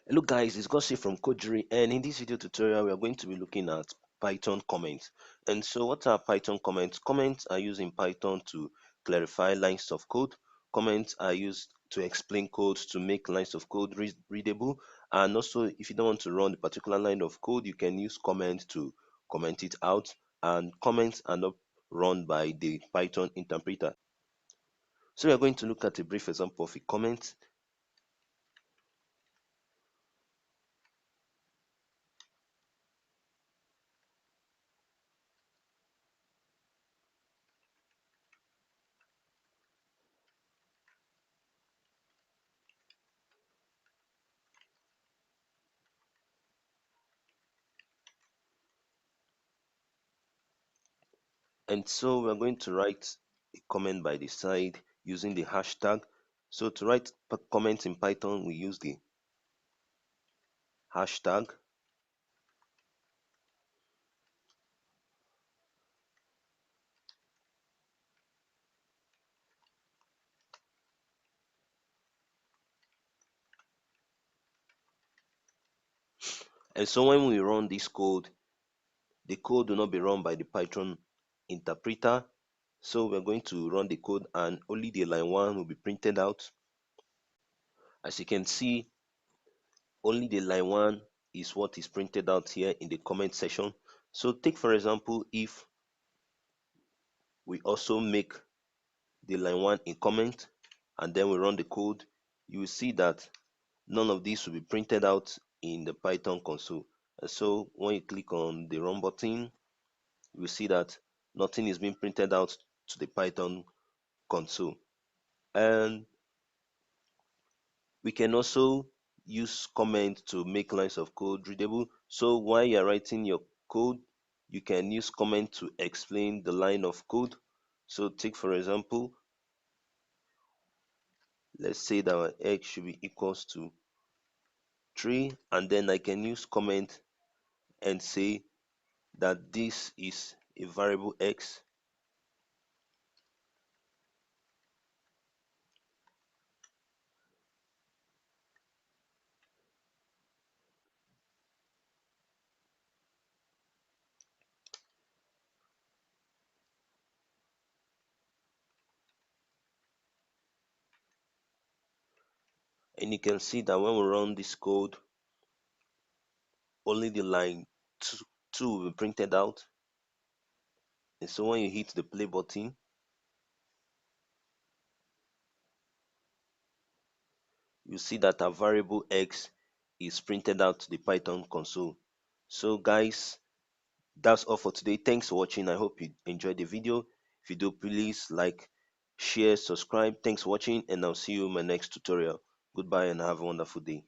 Hello guys, it's Godswill from codejury, and in this video tutorial we are going to be looking at Python comments. And so what are Python comments? Comments are used in Python to clarify lines of code. Comments are used to explain code, to make lines of code readable, and also if you don't want to run the particular line of code, you can use comment to comment it out. And comments are not run by the Python interpreter. So we are going to look at a brief example of a comment. And so we're going to write a comment by the side using the hashtag. So to write comments in Python, we use the hashtag. And so when we run this code, the code will not be run by the Python interpreter. So we're going to run the code and only the line 1 will be printed out. As you can see, only the line 1 is what is printed out here in the comment section. So take for example, if we also make the line 1 in comment and then we run the code, you will see that none of these will be printed out in the Python console. And so when you click on the run button, you will see that nothing is being printed out to the Python console. And we can also use comment to make lines of code readable. So while you're writing your code, you can use comment to explain the line of code. So take for example, let's say that our x should be equals to 3, and then I can use comment and say that this is a variable x, and you can see that when we run this code, only the line 2 will be printed out. And so when you hit the play button, you see that a variable x is printed out to the Python console. So guys, that's all for today. Thanks for watching. I hope you enjoyed the video. If you do, please like, share, subscribe. Thanks for watching, and I'll see you in my next tutorial. Goodbye and have a wonderful day.